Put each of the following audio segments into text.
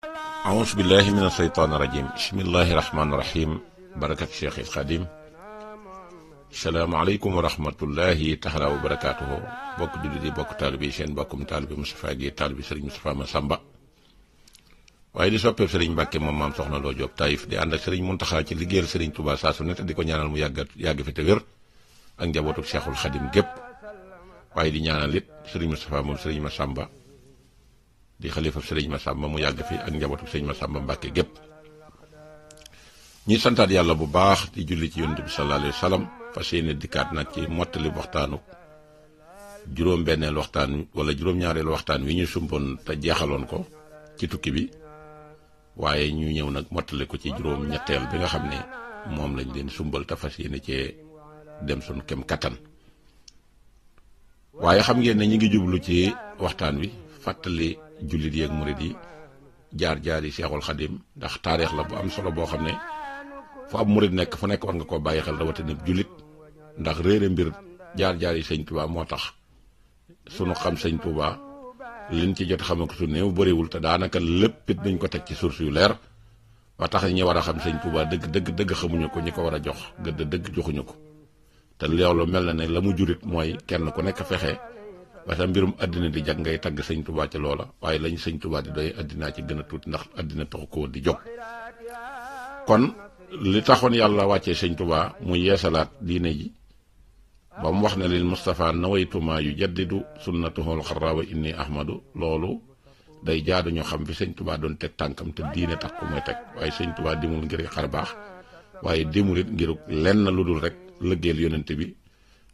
أعوذ بالله من الشيطان الرجيم بسم الله الرحمن الرحيم بركة الشيخ الخادم السلام عليكم ورحمة الله تعالى وبركاته bokk jullit yi bokk taalibe yi seen bokkum taalibe Moustapha Guèye taalibe Serigne Moustapha Massamba waaye di soppeeku Serigne Mbacke moom maam soxna Lo Diop Taïf di ànd ak Serigne Mountakha ci liggéeyal Serigne Touba saa su ne te di ko ñaanal mu yàgg fi te wér ak njabootu Cheikhul Khadim gépp waaye di ñaanal it Serigne Moustapha moom Serigne Massamba di xalifa Serigne Massamba mu yàgg fi ak njabootu Serigne Massamba Mbacke gépp ñi santaat yàlla bu baax di julli ci yonent bi sallallahu alayhi wa sallam fas yéene dikkaat nag ci mottali waxtaanu juróom-benneel waxtaan wala juróom-ñaareelu waxtaan wi ñu sumboon te jeexaloon ko ci tukki bi waaye ñu ñëw nag mottali ko ci juróom-ñetteel bi nga xam ne moom lañ leen sumbal te fas yéene cee dem suñu kem kattan waaye xam ngeen ne ñi ngi jublu ci waxtaan wi fàttali jullit yi ak murit yi jaar-jaar yi Seexul Xadim ndax taarix la bu am solo boo xam ne fu ab murit nekk fu nekk war nga koo bàyyi xel rawatina jullit ndax réere mbir jaar-jaar yi sëñ Touba moo tax sunu xam sëñ Touba liñ ci jot xam ko su néew bëriwul te daanaka lépp it dañ ko teg ci source yu leer ba tax ñi war a xam sëñ Touba dëgg xamuñu ko ñi ko war a jox gëdd dëgg joxuñu ko te loolu mel na ne la mu jurit mooy kenn ku nekk fexe ba sa mbirum àddina di jag ngay tagg sëñ Touba ci loola waaye lañ sëñ Touba di doy àddinaa ci gën a tuuti ndax àddina taxu ko di jóg kon li taxoon yàlla wàccee sëñ Touba mu yeesalaat diine ji ba mu wax ne lil Moustapha nawaytuma yu jaddidu sunnatuhul xarra wa inni ahmadu loolu day jaadu ñu xam fi sëñ Touba doon teg tànkam te diine tax ko mooy teg waaye sëñ Touba dimul ngir xar baax waaye dimul it ngir lenn lu dul rek lëggeel yonent bi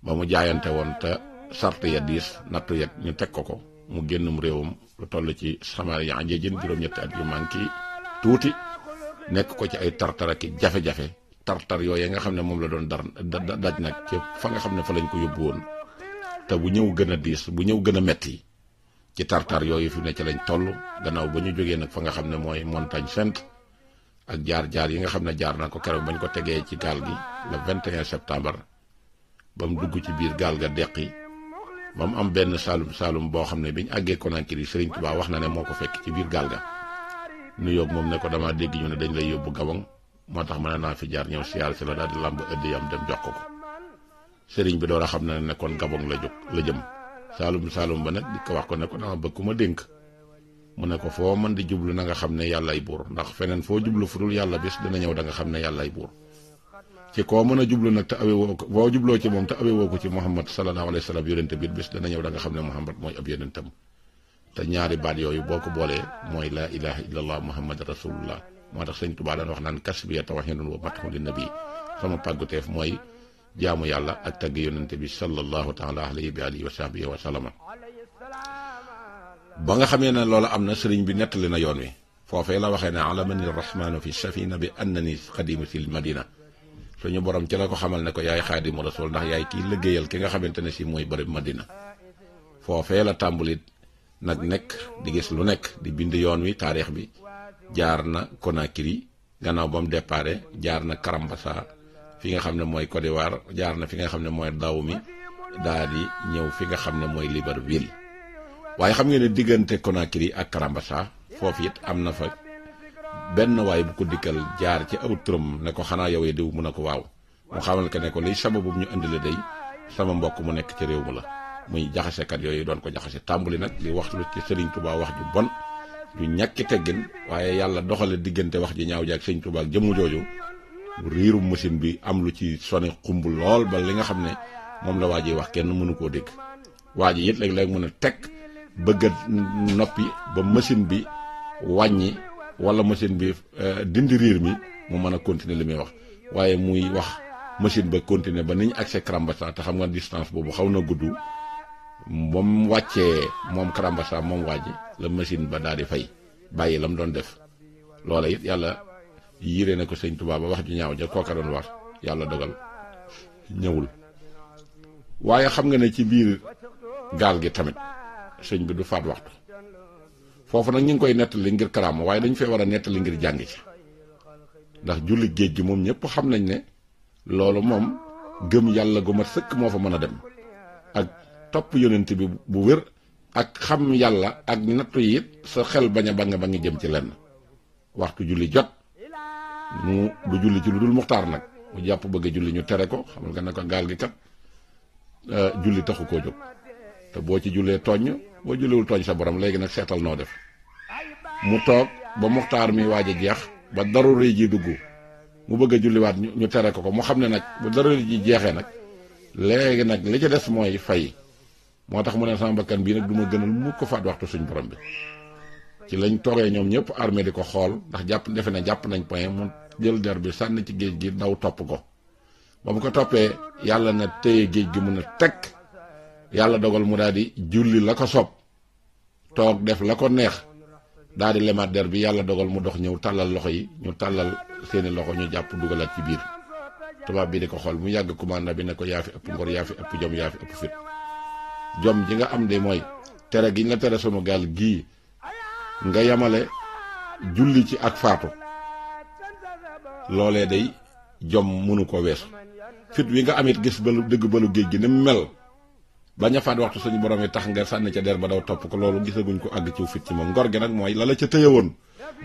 ba mu jaayante woon te sart ya diis nattu yet ñu teg ko mu génnum réewam lu toll ci Samaria jëjën juróom-ñetti at yu manki tuuti nekk ko ci ay tartar ak jafe-jafe tartar yooyu nga xam ne moom la doon daj nag ci fa nga xam ne fa lañ ko yóbbu woon te bu ñëw gën a diis bu ñëw gën a metti ci tartar yooyu fi ne ci lañ toll gannaaw ba ñu jógee nag fa nga xam ne mooy montagne sainte ak jaar-jaar yi nga xam ne jaar na ko keroog bañ ko tegee ci gaal gi le 21 septembre ba mu dugg ci biir gaal ga deqi ba mu am benn saalum boo xam ne biñ àggee Conakry Serigne Touba wax na ne moo ko fekk ci biir gaal ga nu yóbbu moom ne ko dama dégg ñu ne dañ lay yóbbu Gabon moo tax mën naa fi jaar ñëw siyaar si la daal di làmb ëddi yam dem jox ko Serigne bi door a xam ne kon Gabon la jëm saalum ba nag di ko wax ko ne ko dama bëgg ku ma dénk mu ne ko foo mën di jublu na nga xam ne yàllaay buur ndax feneen foo jublu fudul yàlla bis dina ñëw da nga xam ne yàllaay buur ci koo mën a jublu nag te awewoo ko boo jubloo ci moom te awewoo ko ci Muhammad sallallahu alayhi wa sallam yonente bi bis dana ñëw da nga xam ne Muhammad mooy ab yonentam te ñaari baat yooyu boo ko boolee mooy laa ilaha illallah Muhammad rasulullah moo tax sëñ Touba daan wax naan kasbiya tawhidun wa matxu li nabi sama pàgguteef mooy jaamu yàlla ak tagg yonente bi sallallahu taala alayhi bi alihi wa sahbihi wa sallama ba nga xamee ne loolu am na sëriñ bi nettali na yoon wi foofee la waxee ne alamani rahmanu fi safina bi annani xadimu sil madina suñu borom ci la ko xamal ne ko yaay xaadimu rasul ndax yaay kii liggéeyal ki nga xamante ne si mooy bërëb madina foofee la tàmbulit nag nekk di gis lu nekk di bind yoon wi taarix bi jaar na Conakry gannaaw ba mu déparé jaar na Karambassa fi nga xam ne mooy Côte d'Ivoire jaar na fi nga xam ne mooy Dahomey daal di ñëw fi nga xam ne mooy Libreville waaye xam ngeen ne diggante Conakry ak Karambassa foofu it am na fa benn waay bu ko dikkal jaar ci aw turam ne ko xanaa yow diw mu ne ko waaw mu xamal ko ne ko liy sababu ñu indile day sama mbokk mu nekk ci réew mi la muy jaxasekat yooyu doon ko jaxase tàmbuli nag di wax lu ci Serigne Touba wax ju bon ju ñàkki teggin waaye yàlla doxale diggante wax ji ñaaw ji ak Serigne Touba ak jëmm jooju riirum machine bi am lu ci sone xumb lool ba li nga xam ne moom la waa ji wax kenn mënu koo dégg waa ji it léeg-léeg mën a teg bëgg a noppi ba machine bi wàññi wala machine bi dindi riir mi mu mën a continuer li muy wax waaye muy wax machine ba continuer ba ni ñu accès Karambassa te xam nga distance boobu xaw na gudd ba mu wàccee moom Karambassa moom waa ji la machine ba daal di fay bàyyi la mu doon def loola it yàlla yiree na ko sëñ Touba ba wax ju ñaaw ja kooka doon wax yàlla dogal ñëwul waaye xam nga ne ci biir gaal gi tamit sëñ bi du faat waxtu foofu nag ñu ngi koy nettali ngir karaama waaye dañu fee war a nettali ngir jàng ci ndax julli géej gi moom ñëpp xam nañ ne loolu moom gëm yàlla gu mat sëkk moo fa mën a dem ak topp yonent bi bu wér ak xam yàlla ak nattu yi it sa xel bañ a ba nga jëm ci lenn waxtu julli jot mu du julli ci lu dul muxtaar nag mu jàpp bëgg a julli ñu tere ko xamal nga ne ko gaal gi kat julli taxu koo jóg te boo ci jullee tooñ boo julliwul tooñ sa borom léegi nag seetal noo def mu toog ba muxtaar mi waaj a jeex ba daruri ji dugg mu bëgg a julliwaat ñu tere ko mu xam ne nag bu daruri ji jeexee nag léegi nag li ci des mooy fay moo tax mu ne sama bakkan bii nag du ma gënal mu ko faat waxtu suñ borom bi ci lañ toogee ñoom ñëpp armée di ko xool ndax defe ne jàpp nañ point mu jël der bi sànni ci géej gi daw topp ko ba mu ko toppee yàlla na téye géej gi mun a teg yàlla dogal mu daal di julli la ko soob toog def la ko neex daal di lemaat der bi yàlla dogal mu dox ñëw tàllal loxo yi ñu tàllal seeni loxo ñu jàpp dugalaat ci biir tubaab bi di ko xool mu yàgg commandant bi ne ko yaa fi ëpp ngor yaa fi ëpp jom yaa fi ëpp fit jom ji nga am de mooy tere gi ñu la tere sunu gaal gii nga yamale julli ci ak faatu loolee day jom mënu ko weesu fit wi nga amit gis balu dëgg balu géej gi ni mu mel bañ a faat waxtu suñu borom yi tax nga sànni ca der ba daw topp ko loolu gisaguñ ko àgg ci fit ci moom ngor gi nag mooy la la ca tëye woon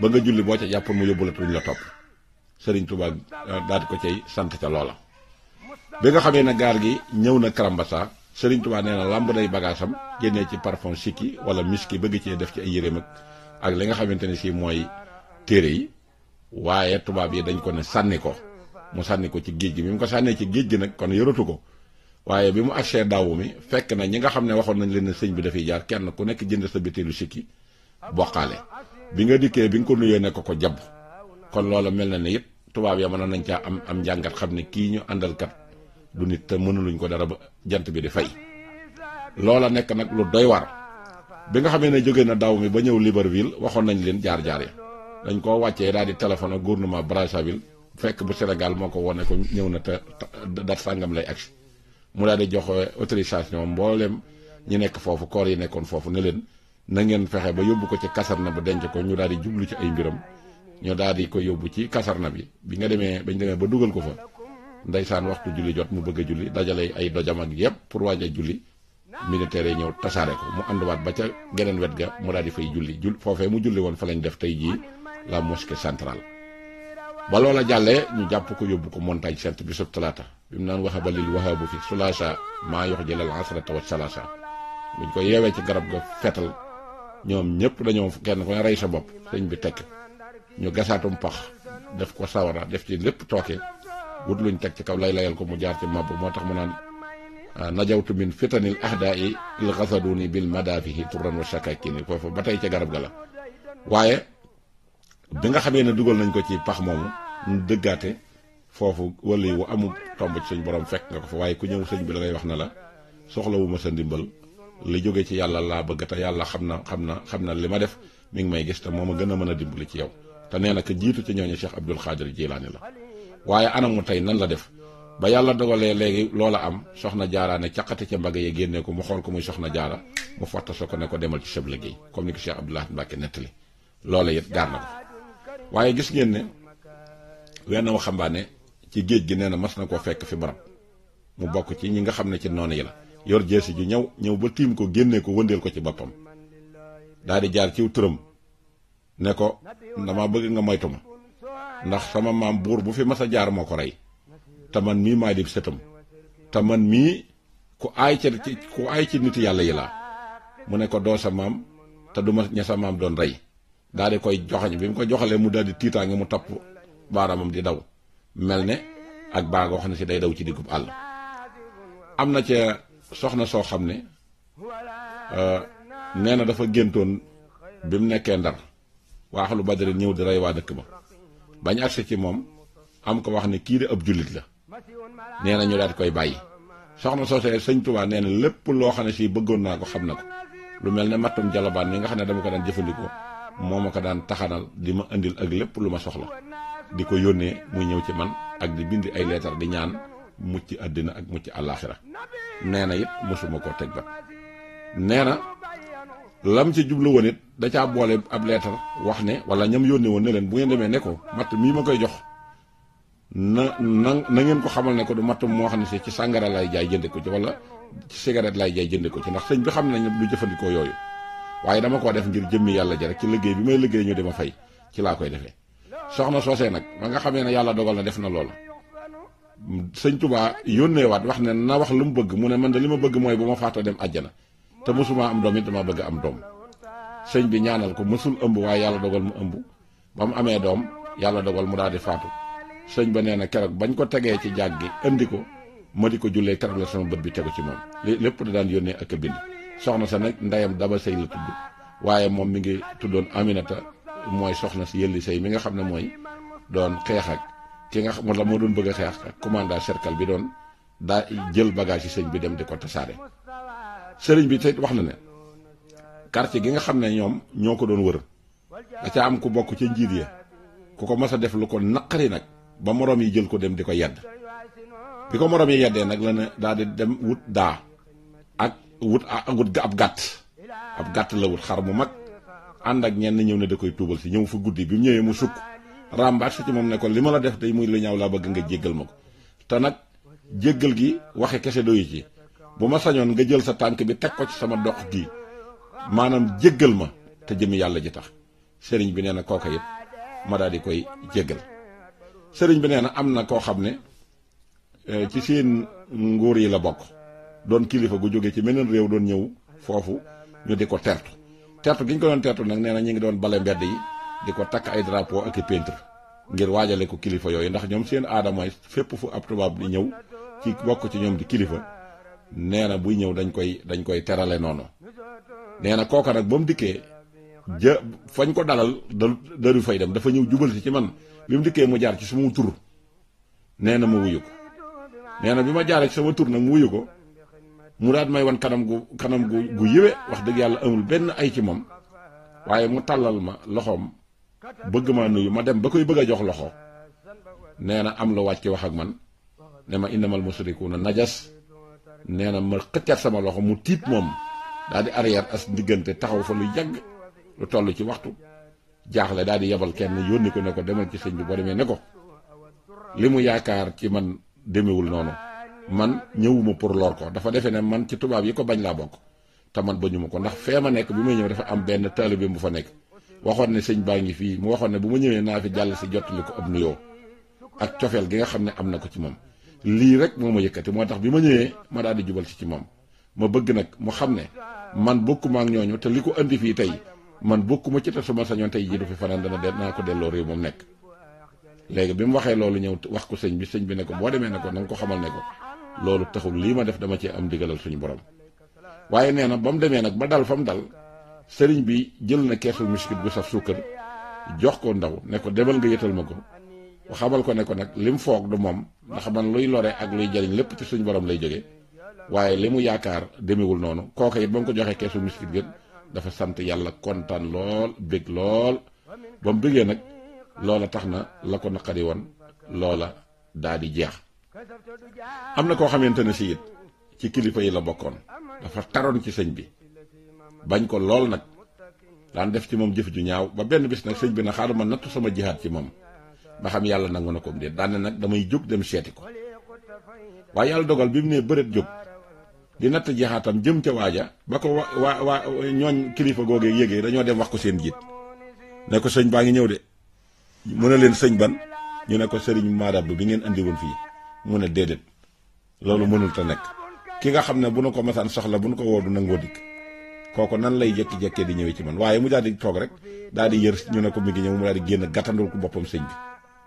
ba nga julli boo ca jàppoon mu yóbbu la tuñ la topp Sëriñ Tuubaa daal di ko cay sant ca loola bi nga xamee ne gaal gi ñëw na Karambasa Sëriñ Tuubaa nee na làmb day bagaasam génnee ci parfum sikki wala miski bëgg cee def ci ay yéreem ak li nga xamante ne si mooy téere yi waaye tubaab yi dañ ko ne sànni ko mu sànni ko ci géej gi bi mu ko sànnee ci géej gi nag kon yoratu ko waaye bi mu agsee daawu mi fekk na ñi nga xam ne waxoon nañ leen ne sëñ bi dafay jaar kenn ku nekk jënd sa bitéelu sikki bokkaale bi nga dikkee bi nga ko nuyoo ne ko jabb kon loola mel na ne it tubaab ya mën nañ caa am njàngat xam ne kii ñu àndalkat du nit te mënuluñ ko dara ba jant bi di fay loola nekk nag lu doy war bi nga xamee ne jóge na daaw mi ba ñëw Libreville waxoon nañ leen jaar-jaar ya dañ koo wàccee daal di téléphone ak gouvernement Brazzaville fekk bu Sénégal moo ko wone ko ñëw na te dat sàngam lay agsi mu daal di jox autorisation mboolem ñi nekk foofu koor yi nekkoon foofu ne leen na ngeen fexe ba yóbbu ko ci kasarna ba denc ko ñu daal di jublu ci ay mbiram ñu daal di ko yóbbu ci kasarna bi bañ demee ba dugal ko fa ndeysaan waxtu julli jot mu bëgg a julli dajale ay dojam ak yépp pour waaj a julli militaire yi ñëw tasaare ko mu ànduwaat ba ca geneen wet ga mu daal di fay julli foofee mu julli woon fa lañ def tey jii la mosquée centrale ba loola jàllee ñu jàpp ko yóbbu ko montagne sainte bisub talaata bi mu naan wahaba lil wahabu fi sulaasa maa yox jëlal asrata wa salasa buñ ko yeewee ci garab ga fetal ñoom ñëpp dañoo kenn ko ne rey sa bopp sëñ bi tekk ñu gasaatum pax def ko sawara def ci lépp tooke wut luñ teg ci kaw lay layal ko mu jaar ci mabbu moo tax mu naan najawtu min fitanil ahdaai il xasaduni bil madafihi turan wa shakakini foofu ba tey ca garab ga la waaye bi nga xamee ne dugal nañ ko ci pax moomu ñu dëggaate foofu wala wu amul tomb ci suñ borom fekk nga ko fa waaye ku ñëw sëñ bi da lay wax ne la soxlawu ma sa ndimbal li jóge ci yàlla laa bëgg te yàlla xam na li ma def mi ngi may gis te moo ma gën a mën a dimbali ci yow te nee na ko jiitu ci ñooñu Cheikh Abdul Xaadir Jilaani la waaye anamu tey nan la def ba yàlla dogalee léegi loola am soxna Jaara ne caqati ca mbagg yi génnee ko mu xool ko muy soxna Jaara mu fotta so ko ne ko demal ci sab liggéey comme ni ko Cheikh Abdoulaye Mbacke nettali loola it gaar na ko waaye gis ngeen ne wenn waxambaane ci géej gi nee na mas na koo fekk fi barab mu bokk ci ñi nga xam ne ci noonu yi la yor jeesi ju ñëw ba tiim ko génnee ko wëndeel ko ci boppam daal di jaar ciw turam ne ko dama bëgg nga moytu ma ndax sama maam buur bu fi mas a jaar moo ko rey te man mii maa di sëtam te man mii ku aay ci nit yàlla yi laa mu ne ko doo sa maam te du ma ña sa maam doon rey daal di koy joxañ bi mu ko joxalee mu daal di tiitaange mu topp baaraamam di daw mel ne ak baa nga xam ne si day daw ci diggub àll am na ca soxna soo xam ne nee na dafa géntoon bi mu nekkee Ndar waaxalu Badari ñëw di rey waa dëkk ba bañ agsi ci moom am ko wax ne kii de ab jullit la nee na ñu daal di koy bàyyi soxna soosee sëñ Tuubaa nee na lépp loo xam ne si bëggoon naa ko xam na ko lu mel ne mattum jalabaan mi nga xam ne dama ko daan jëfandikoo moo ma ko daan taxanal di ma indil ak lépp lu ma soxla di ko yónnee muy ñëw ci man ak di bindi ay leetar di ñaan mucc àddina ak mucc àllaaxira nee na it mosuma koo teg bat nee na lam ci jublu woon it da caa boole ab leetar wax ne wala ñam yónnee woon ne leen bu ngeen demee ne ko matt mii ma koy jox na ngeen ko xamal ne ko du matt moo xam ne si ci sàngara lay jaay jënde ko ci wala ci cigarette lay jaay jënde ko ci ndax sëñ bi xam nañ du jëfandikoo yooyu waaye dama koo def ngir jëmmi yàlla ja rek ci liggéey bi may liggéey ñu dima fay ci laa koy defee soxna soosee nag ba nga xamee ne yàlla dogal na def na loola sëñ Tuubaa yónneewaat wax ne na wax lu mu bëgg mu ne man de li ma bëgg mooy bu ma faatoo dem àjjana te mosuma am doom it dama bëgg am doom sëñ bi ñaanal ko mësul ëmb waaye yàlla dogal mu ëmb ba mu amee doom yàlla dogal mu daal di faatu sëñ ba nee na keroog bañ ko tegee ci jàg gi indi ko ma di ko jullee keroog la sama bët bi tegu ci moom lépp da daan yónnee ak a bind soxna sa nag ndeyam Daba Sëy la tudd waaye moom mi ngi tuddoon Aminata mooy soxna si Yelli Sëy mi nga xam ne mooy doon xeex ak ki nga xam la moo doon bëgg a xeex ak commandant cercle bi doon daa jël bagage yi sëñ bi dem di ko tasaare sëriñ bi tey wax na ne quartier gi nga xam ne ñoom ñoo ko doon wër da ca am ku bokk ca njiit ya ku ko mas a def lu ko naqari nag ba moroom yi jël ko dem di ko yedd bi ko moroom yi yeddee nag la ne daal di dem wut daa ak wut ab gàtt la wut xar mu mag ànd ak ñenn ñëw ne da koy tuubal si ñëw fa guddi bi mu ñëwee mu sukk ràmbaat si ci moom ne ko li ma la def day muy lu ñaaw laa bëgg nga jéggal ma ko te nag jéggal gi waxe kese doyu ci bu ma sañoon nga jël sa tànk bi teg ko ci sama dox gi maanaam jéggal ma te jëmi yàlla ji tax sëriñ bi nee na kooka it ma daal di koy jéggal sëriñ bi nee na am na koo xam ne ci seen nguur yi la bokk doon kilifa gu jóge ci meneen réew doon ñëw foofu ñu di ko tertu gi ñu ko doon tertu nag nee na ñu ngi doon bale mbedd yi di ko takk ay drapeau ak i peintre ngir waajale ko kilifa yooyu ndax ñoom seen aada mooy fépp fu ab tubaab di ñëw ci bokk ci ñoom di kilifa nee na buy ñëw dañ koy terale noonu nee na kooka nag ba mu dikkee fañ ko dalal daru fay dem dafa ñëw jubal si ci man bi mu dikkee mu jaar ci sama tur nee na ma wuyu ko nee na bi ma jaaree ci sama tur nag mu wuyu ko mu daat may wan kanam gu yëwe wax dëgg yàlla amul benn ay ci moom waaye mu tàllal ma loxoom bëgg maa nuyu ma dem ba koy bëgg a jox loxo nee na am la wàcc wax ak man ne ma innamal musrikuuna najas nee na ma xëccat sama loxo mu tiit moom daal di arrière as diggante taxaw fa lu yàgg lu toll ci waxtu jaaxle daal di yebal kenn yónni ko ne ko demal ci sëñ bi boo demee ne ko li mu yaakaar ci man demewul noonu man ñëwuma pour lor ko dafa defee ne man ci tubaab yi ko bañ laa bokk te man bañu ma ko ndax fee ma nekk bi may ñëw dafa am benn taalibe bu fa nekk waxoon ne sëñ baa ngi fii mu waxoon ne bu ma ñëwee naa fi jàll si jottali ko ab nuyoo ak cofeel gi nga xam ne am na ko ci moom lii rek moo ma yëkkati moo tax bi ma ñëwee ma daal di jubal si ci moom ma bëgg nag mu xam ne man bokkuma ak ñooñu te li ko andi fii tey man bokkuma ci te suma sañoon tey jii du fi fanaan naa ko delloo réew moom nekk léegi bi mu waxee loolu ñëw wax ko sëñ bi ne ko boo demee ne ko na nga ko xamal ne ko loolu taxul lii ma def dama cee am digalal suñu borom waaye nee na ba mu demee nag ba dal fa mu dal sëriñ bi jël na keesu miskit gu saf suukar jox ko ndaw ne ko demal nga yëtal ma ko xamal ko ne ko nag lim foog du moom ndax man luy lore ak luy jariñ lépp ci suñu borom lay jógee waaye li mu yaakaar demewul noonu kooka it ba mu ko joxee keesu miskit gën dafa sant yàlla kontaan lool bég lool ba mu bégee nag loola tax na la ko naqari woon loola daa di jeex. am na koo xamante ne si it ci kilifa yi la bokkoon dafa taroon ci sëñ bi bañ ko lool nag daan def ci moom jëf ju ñaaw ba benn bis nag sëñ bi na xaaral ma nattu sama jihaat ci moom ba xam yàlla nangu na ko mu dee daan ne nag damay jóg dem seeti ko waaye yàlla dogal bi mu nee bëreet jóg di natt jihaatam jëm ca waaja ba ko waa ñooñ kilifa googee yégee dañoo dem wax ko seen jiit ne ko sëñ baa ngi ñëw de mu ne leen sëñ ban ñu ne ko sëriñ Maadabdu bi ngeen andi woon fii mu ne déedéet loolu mënul ta nekk ki nga xam ne bu nu ko masaan soxla bu nu ko woo du nangoo dikk kooku nan lay jékki-jékkee di ñëwee ci man waaye mu daal di toog rek daal di yër ñu ne ko mi ngi ñëw mu daal di génn gàttandul ko boppam sëñ bi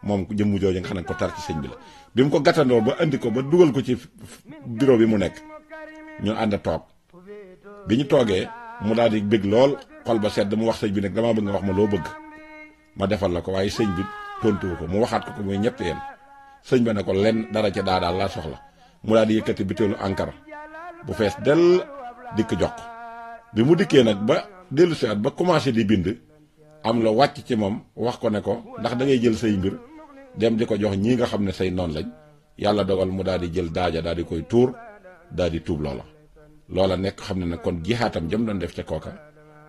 moom jëmmu jooju nga xam ne ko tar ci sëñ bi la bi mu ko gàttandoo ba andi ko ba dugal ko ci bureau bi mu nekk ñu ànd toog bi ñu toogee mu daal di bëgg lool xol ba sedd mu wax sëñ bi nag damaa bëgg nga wax ma loo bëgg ma defal la ko waaye sëñ bi tontuwu ko mu waxaat ko muy ñett yéen sëñ ba ne ko lenn dara ca daal laa soxla mu daal di yëkkati bitéelu encre bu fees dell dikk jox ko bi mu dikkee nag ba dellu si at ba commencé di bind am la wàcc ci moom wax ko ne ko ndax da ngay jël say mbir dem di ko jox ñii nga xam ne say noon lañ yàlla dogal mu daal di jël daaja daal di koy tuur daal di tuub loola nekk xam ne nag kon jihaatam jëm doon def ca kooka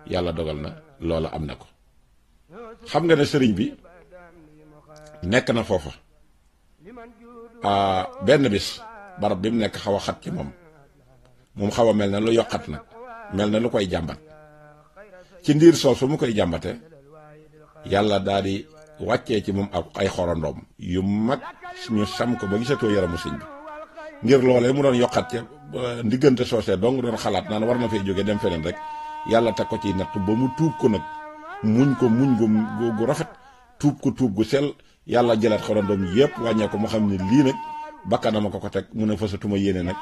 yàlla dogal na loola am na ko xam nga ne sëriñ bi nekk na foofa benn bis barab bi mu nekk xaw a xat ci moom xaw a mel na lu yokkat nag mel na lu koy jàmbat ci ndiir soosu mu koy jàmbate yàlla daal di wàccee ci moom ay xorondoom yu mag ñu sam ko ba gisatoo yaramu sëñ bi ngir loolee mu doon yokkat ca ndiggante soosee dong doon xalaat naan war na fay jóge dem feneen rek yàlla teg ko ci natt ba mu tuub ko nag muñ gu rafet tuub gu sell yàlla jëlaat xorondoom yépp wàññee ko mu xam ne lii nag bakkanama ko teg mu ne fasatuma yéene nag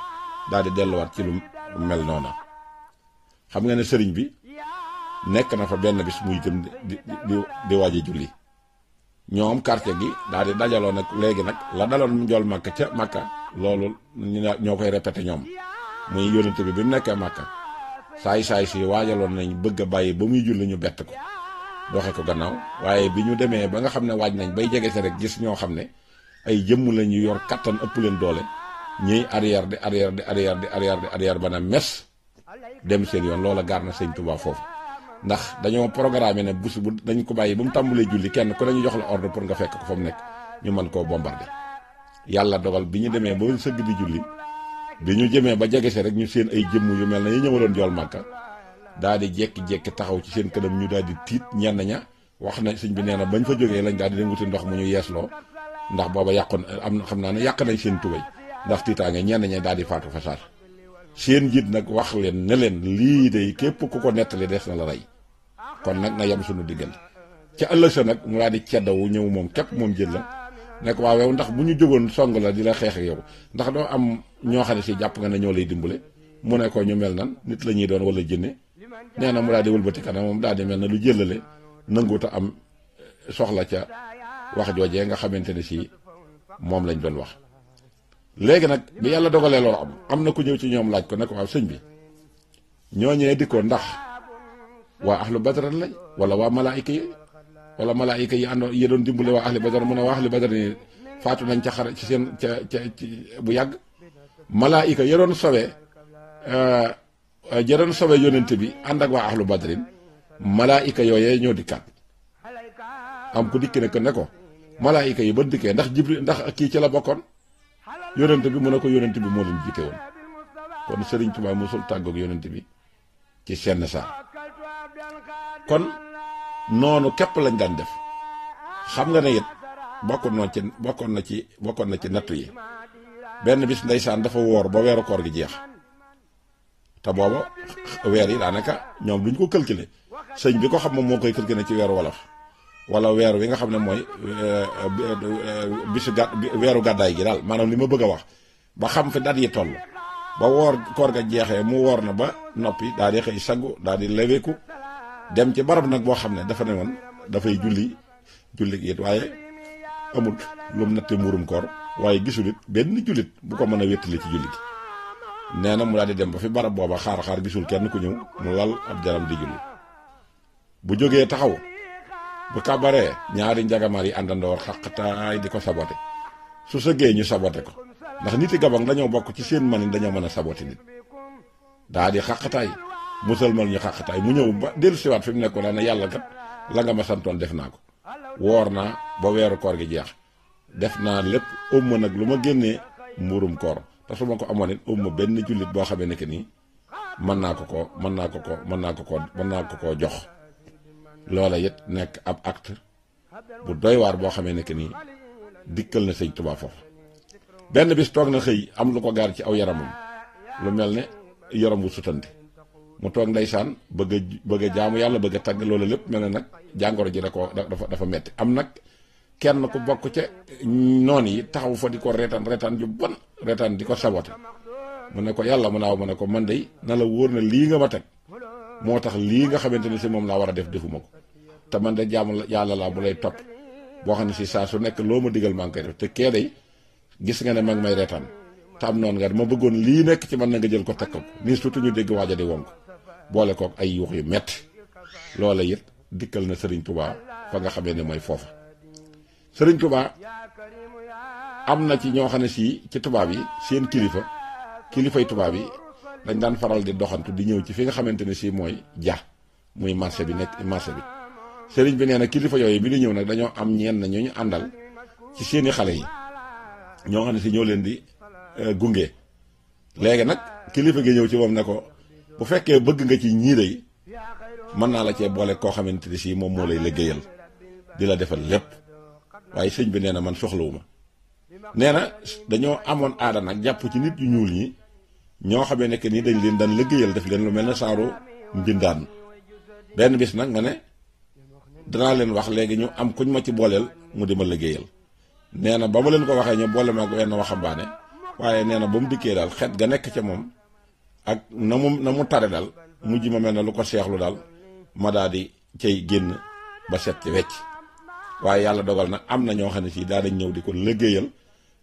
daal di delluwaat ci lu mel noona xam nga ne sëriñ bi nekk na fa benn bis muy itam di waaji julli ñoom quartier gi daal di dajaloo nag léegi nag la daloon njool màkka ca màkka loolu ñoo koy répété ñoom muy yónnante bi mu nekkee màkka saay si waajaloon nañ bëgg a bàyyi ba muy julli ñu bett ko doxe ko gannaaw waaye bi ñu demee ba nga xam ne waaj nañ bay jege si rek gis ñoo xam ne ay jëmm la ñu yor kattan ëpp leen doole ñuy arrière ba na mes dem seen yoon loola gaar na sëñ Tuubaa foofu ndax dañoo programmé ne bus bu dañ ko bàyyi ba mu tàmbalee julli kenn ku nañu jox la ordre pour nga fekk ko fa mu nekk ñu mën koo bombardé yàlla dogal bi ñu demee ba sëgg di julli bi ñu jëmee ba jege si rek ñu seen ay jëmm yu mel na yi ñëwaloon jool màkka daal di jekki-jekki taxaw ci seen kanam ñu daal di tiit ñenn ña wax na sëñ bi nee na bañ fa jógee lañ daal di dem wuti ndox mu ñu yeesloo ndax booba yàqoon am na xam naa ne yàq nañ seen tubay ndax tiitaange ñenn ña daal di faatu fa saar seen njiit nag wax leen ne leen lii de képp ku ko nettali des na la rey kon nag na yem suñu diggante ca ëllëg sa nag mu daal di ceddawu ñëw moom képp moom jël la nekk waaw yow ndax bu ñu jógoon song la di la xeex ak yow ndax doo am ñoo xam ne si jàpp nga ne ñoo lay dimbale mu ne ko ñu mel nan nit la ñuy doon wala jënne nee na mu daal di wëlbati kanam moom daal di mel na lu jëlale nanguuta am soxla ca wax joojee nga xamante ne si moom lañ doon wax. léegi nag bi yàlla dogalee loolu am na ku ñëw ci ñoom laaj ko ne ko waaw sëñ bi ñooñee di ko ndax waa ahlu badar lañ wala waa malaayika yi wala malaayika yi àndoon yi doon dimbale waa ahlu badar mu ne waa ahlu badar ni faatu nañ ca xare ci seen ca bu yàgg malaayika ya doon sowe yonent bi ànd ak waa ahlu badrin malaayika yooyee ñoo dikkaat am ku dikki ne ko malaayika yi ba dikkee ndax jibril ndax kii ci la bokkoon yonent bi mu ne ko yonent bi moo leen jiite woon kon Sëriñ Tuubaa mosul tàggoog yonent bi ci senn saa kon noonu képp lañ daan def xam nga ne it bokkoon na ci nattu yi benn bis ndeysaan dafa woor ba weeru koor gi jeex te booba weer yi daanaka ñoom duñ ko calculer sëñ bi ko xam moom moo koy calculer ci weeru wolof wala weer wi nga xam ne mooy bisu weeru gàddaay gi daal maanaam li ma bëgg a wax ba xam fi dat yi toll ba woor koor ga jeexee mu woor na ba noppi daal di xëy sangu daal di leweeku dem ci barab nag boo xam ne dafa ne woon dafay julli gi it waaye amul lu mu nattee muurum koor waaye gisul it benn jullit bu ko mën a wéttali ci julli gi nee na mu daal di dem ba fi barab booba xaar gisul kenn ku ñëw mu lal ab jaram di julli bu jógee taxaw bu kabaree ñaari njagamaar yi àndandoor xaqtaay di ko sabote su sëggee ñu sabote ko ndax niti gabang dañoo bokk ci seen manin dañoo mën a sabote nit daa di xaqtaay musalmal ñu xaqtaay mu ñëw ba dellu siwaat fi mu nekkoon daal ne yàlla kat la nga ma santoon def naa ko woor naa ba weeru koor gi jeex def naa lépp ëmma nag lu ma génnee mburum koor te su ma ko amoon it ëmma benn jullit boo xamee ne que nii mën naa ko koo jox loola it nekk ab acte bu doy waar boo xamee ne que nii dikkal na sëñ Tuubaa foofu benn bis toog na xëy am lu ko gaar ci aw yaramam lu mel ne yaram wu sutante mu toog ndeysaan bëgg a jaamu yàlla bëgg a tagg loolu lépp mel ne nag jàngoro ji dafa metti am nag kenn ku bokk ca noon yi taxaw fa di ko reetaan ju bon reetaan di ko sabote mu ne ko yàlla mu naaw mu ne ko man day na la wóor na lii nga ma teg moo tax lii nga xamante ne si moom laa war a defuma ko te man de jaamu yàlla laa bu lay topp boo xam ne si saa su nekk loo ma digal maa ngi koy def te kee day gis nga ne mag may reetaan te am noonu nga ma bëggoon lii nekk ci man na nga jël ko teg ko nii surtout ñu dégg waaja di wonk boole kook ay yuux yu metti loola it dikkal na Serigne Touba fa nga xamee ne mooy foofa Serigne Touba am na ci ñoo xam ne si ci tubaab yi seen kilifay tubaab yi dañ daan faral di doxantu di ñëw ci fi nga xamante ne si mooy muy marché bi Serigne bi nee na kilifa yooyu bi di ñëw nag dañoo am ñenn ñu àndal ci seeni xale yi ñoo xam ne si ñoo leen di gunge léegi nag kilifa gi ñëw ci moom ne ko bu fekkee bëgg nga ci ñii day mën naa la cee boole koo xamante ne si moom moo lay liggéeyal di la defal lépp waaye sëñ bi nee na man soxlawuma nee na dañoo amoon aada nag jàpp ci nit yu ñuul ñi ñoo xamee ne que ni dañ leen daan liggéeyal def leen lu mel ne saaru mbindaan benn bis nag nga ne danaa leen wax léegi ñu am kuñ ma ci booleel mu di ma liggéeyal nee na ba ma leen ko waxee ñu boole ma ak wenn waxambaane waaye nee na ba mu dikkee daal xet ga nekk ca moom ak na mu tare daal mujj ma mel ne lu ko seexlu daal ma daal di cay génn ba set ci wecc waaye yàlla dogal na am na ñoo xam ne si daa dañ ñëw di ko liggéeyal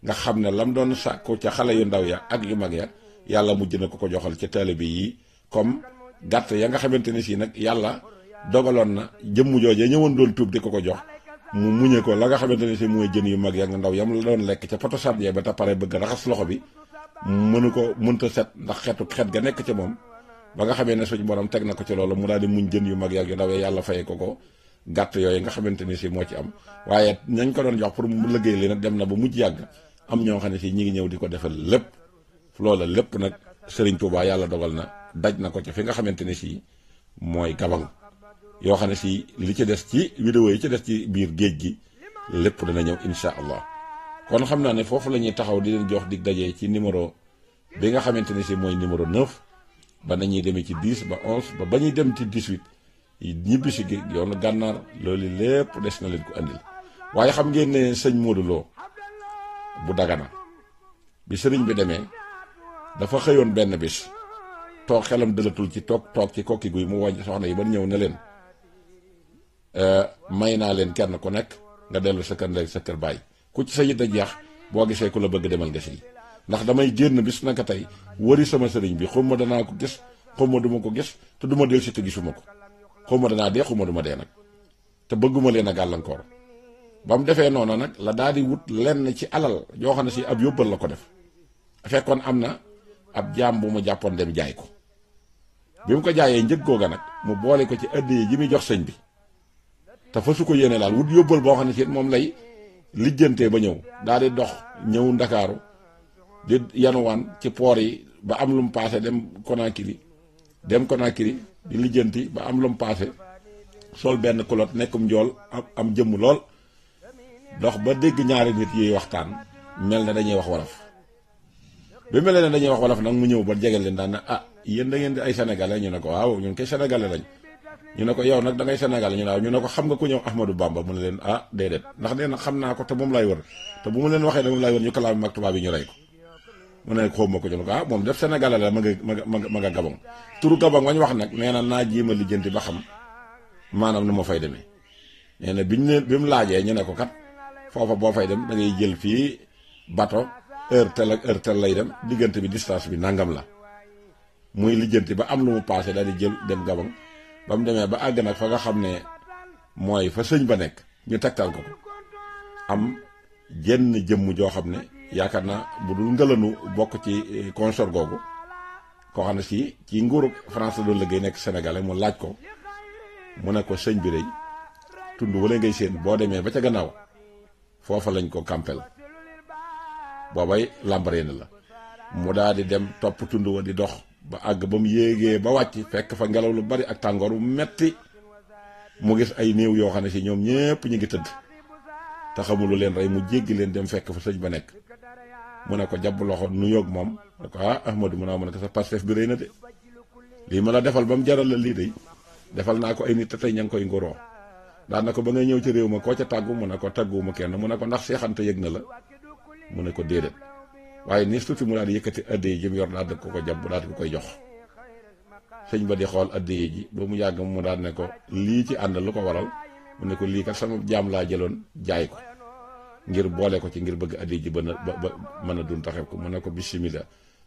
nga xam ne lam doon sàkku ca xale yu ndaw ya ak yu mag ya yàlla mujj na ko joxal ci taalibe yi comme gàtt ya nga xamante ne si nag yàlla dogaloon na jëmm jooje ñëwoon doon tuub di ko jox mu muñe ko la nga xamante ne si mooy jën yu mag ya nga ndaw yam la doon lekk ca poto sàddee ba te pare bëgg raxas loxo bi mënta set ndax xet ga nekk ca moom ba nga xamee ne suñu borom teg na ko ci loolu mu daal di muñ jën yu mag ya yu ndaw ya yàlla fayee ko gàtt yooyu nga xamante ne si moo ci am waaye nañ ko doon jox pour mu liggéey li nag dem na ba mujj yàgg am ñoo xam ne si ñi ngi ñëw di ko defal lépp loola lépp nag Serigne Touba yàlla dogal na daj na ko ci fi nga xamante ne si mooy Gabon yoo xam ne si li ci des ci vidéo yi ci des ci biir géej gi lépp dana ñëw insha allah kon xam naa ne foofu la ñuy taxaw di leen jox dig dajee ci numéro bi nga xamante ne si mooy numéro 9 ba nañuy demee ci 10 ba 11 ba ñuy dem ci 18 ñibbi si géej yoonu gànnaar loolu lépp des na leen ko andil waaye xam ngeen ne sëñ Modou Lo bu Dagana bi sëriñ bi demee dafa xëyoon benn bis toog xelam dëlatul ci toog ci kokki guy mu wàññi soxna yi ba ñëw ne leen may naa leen kenn ku nekk nga dellu sa kër ndey sa kër baay ku ci sa yit a jeex boo gisee ku la bëgg demal nga si ndax damay génn bis naka tey wëri sama sëriñ bi xawma danaa ko gis xawma duma ko gis te duma del si te gisuma ko xawma danaa dee xawma duma dee nag te bëgguma leen a gàllankoor ba mu defee noonu nag la daal di wut lenn ci alal yoo xam ne si ab yóbbal la ko def fekkoon am na ab jaam bu mu jàppoon dem jaay ko bi mu ko jaayee njëg googa nag mu boole ko ci addiya ji muy jox sëñ bi te fa su ko yéene laal wut yóbbal boo xam ne si moom lay lijjantee ba ñëw daal di dox ñëw Ndakaaru di yanuwaan ci poor yi ba am lu mu paase dem Conakry di lijjanti ba am lu mu paase sol benn culotte nekkum njool am jëmm lool dox ba dégg ñaari nit yuy waxtaan mel ne dañuy wax wolof bi mel ne dañuy wax wolof nag mu ñëw ba jege leen daan na yéen da ngeen di ay sénégalais ñu ne ko waaw ñun kay sénégalais lañ ñu ne ko yow nag da ngay sénégalais ñu ne waaw ñu ne ko xam nga ku ñëw Ahmadou Bamba mu ne leen déedéet ndax nee na xam naa ko te moom lay wër te bu mu leen waxee ne moom lay wër ñu kalaami mag tubaab yi ñu rey ko mu ne xaw ma ko ñu ne ko moom def sénégalais la ma nga Gabon turu Gabon wañ wax nag nee na naa jéem a lijjanti ba xam maanaam nu ma fay demee nee na bi mu laajee ñu ne ko kat foofa boo fay dem da ngay jël fii bato heure tel ak heure tel lay dem diggante bi distance bi nangam la muy lijjanti ba am lu mu paase daal di jël dem Gabon ba mu demee ba àgg nag fa nga xam ne mooy fa sëñ ba nekk ñu tegtal ko am jenn jëmm joo xam ne yaakaar naa bu dul ngëlanu bokk ci consort googu koo xam ne si ci nguuru France la doon liggéey nekk sénégalais mu laaj ko mu ne ko sëñ bi day tund wala ngay seen boo demee ba ca gannaaw foofa lañ ko campel boobay Lambaréné la mu daal di dem topp tund wa di dox ba àgg ba mu yéegee ba wàcc fekk fa ngelaw lu bari ak tàngoor bu metti mu gis ay néew yoo xam ne si ñoom ñépp ñu ngi tëdd te xamul lu leen rey mu jéggi leen dem fekk fa sëñ ba nekk mu ne ko jàpp loxo nu yoog moom ne ko Ahmadou mu ne ko sa Pastef bi rëy na de lii ma la defal ba mu jaral la lii de defal naa ko ay nit te tey ña ngi koy nguroo daan na ko ba ngay ñëw ci réew ma koo ca tàggu mu ne ko tàgguwuma kenn mu ne ko ndax seexante yëg na la mu ne ko déedéet waaye ni tuuti mu daal di yëkkati addiya ji mu yor daal di ko jàpp daal di ko koy jox sëñ ba di xool addiya ji ba mu yàgg mu daal ne ko lii ci ànd lu ko waral mu ne ko lii kat sama jaam laa jëloon jaay ko ngir boole ko ci ngir bëgg addiya ji ba mën a dun taxew ko mu ne ko bismillah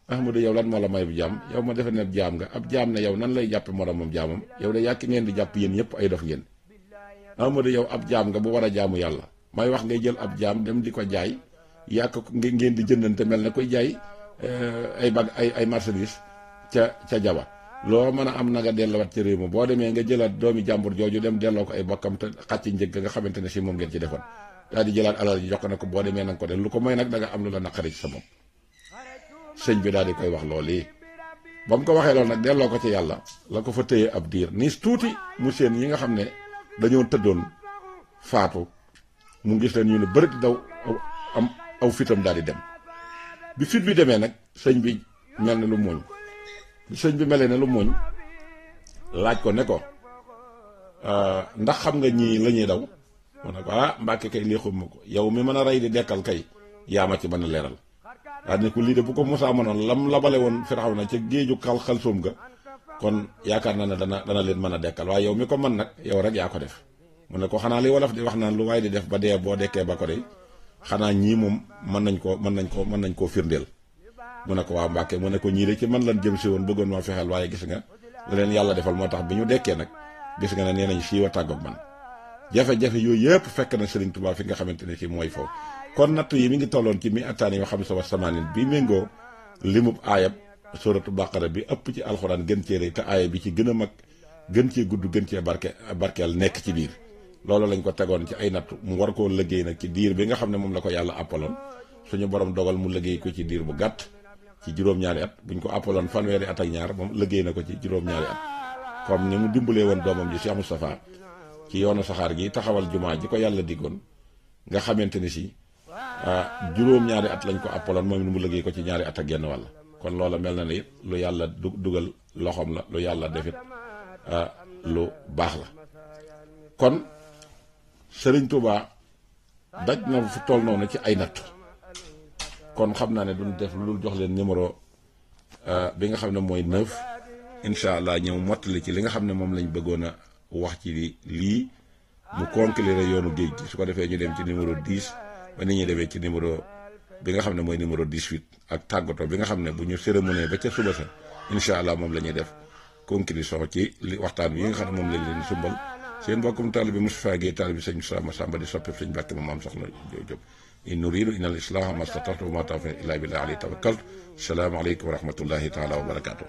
Ahmadou yow lan moo la may bu jaam yow ma defe ne jaam nga ab jaam ne yow nan lay jàppe moromam jaamam yow de yàkki ngeen di jàpp yéen ñëpp ay dof ngeen Ahmadou yow ab jaam nga bu war a jaamu yàlla may wax ngay jël ab jaam dem di ko jaay yàq ko ngeen di jëndante mel ne koy jaay ay marchandise ca jaba loo mën a am na nga delluwaat ci réew mi boo demee nga jëlaat doomi jàmbur jooju dem delloo ko ay bokkam te xàcc njëg nga xamante ne si moom ngeen ci defoon daal di jëlaat alal ji jox ko ne ko boo demee na nga ko def lu ko may nag da nga am lu la naqari ci sa bopp sëñ bi daal di koy wax loolu yi ba mu ko waxee loolu nag delloo ko ci yàlla la ko fa téye ab diir nii tuuti mu seen yi nga xam ne dañoo tëddoon faatu mu gis leen ñu ne bëri daw am aw fitam daal di dem bi fit bi demee nag sëñ bi mel ne lu mooñ bi sëñ bi melee ne lu mooñ laaj ko ne ko ndax xam nga ñii la ñuy daw mu ne ko Mbàkke kay lii xamuma ko yow mi mën a rey di dekkal kay yaa ma ci mën a leeral daal ne ko lii de bu ko Musaa mënoon lam labale woon Firawna ca géeju xalsoom ga kon yaakaar naa ne dana leen mën a dekkal waaye yow mi ko mën nag yow rek yaa ko def mu ne ko xanaa li wolof di wax naan lu waay di def ba dee boo dekkee ba ko de xanaa ñii moom mën nañ koo firndeel mu ne ko waa Mbàkke mu ne ko ñii de ci man lan jëm si woon bëggoon ma fexeel waaye gis nga la leen yàlla defal moo tax bi ñu dekkee nag gis nga ne nee nañ siiwa tàggoog man jafe-jafe yooyu yëpp fekk na Serigne Touba fi nga xamante ne ci mooy foofu kon natt yi mi ngi tolloon ci mi attaani yoo xam sa wa samaanin bi méngoo limub aayab suratu baqara bi ëpp ci alxuraan gën cee rëy te aaya bi ci gën a mag gën cee gudd gën cee barkeel nekk ci biir loolu lañ ko tegoon ci ay natt mu war koo liggéey nag ci diir bi nga xam ne moom la ko yàlla àppaloon suñu borom dogal mu liggéey ko ci diir bu gàtt ci juróom-ñaari at buñ ko àppaloon fanweeri at ak ñaar moom liggéey na ko ci juróom-ñaari at comme ni mu dimbalee woon doomam ji Cheikh Moustapha ci yoonu saxaar gi taxawal jumaa ji ko yàlla diggoon nga xamante ni si juróom-ñaari at lañ ko àppaloon moom ni mu liggéey ko ci ñaari at ak genn wàll kon loola mel na ne it lu yàlla dugal loxoom la lu yàlla defit lu baax la kon Sëriñ Tuubaa daj na fu toll noonu ci ay natt kon xam naa ne duñ def lu jox leen numéro bi nga xam ne mooy 9 incha allah ñëw mottali ci li nga xam ne moom lañ bëggoon a wax ci lii mu conclure yoonu géej gi su ko defee ñu dem ci numéro 10 ba ni ñuy demee ci numéro bi nga xam ne mooy numéro 18 ak tàggatoo bi nga xam ne bu ñu cérémonie ba ca suba sa incha allah moom la ñuy def conclusion ci li waxtaan wi nga xam ne moom lañ leen sumbal seen mbokkum taalibe Moustapha Guèye taalibe sëñ Moussa Massamba di soppeeb sëñ Mbàkke ma maam soxna Jóob in nuriidu illa al-islaaha ma stata'tu wa ma tawfiiqi illa billahi alayhi tawakkaltu assalaamu aleykum wa rahmatullahi taala wa barakaatuh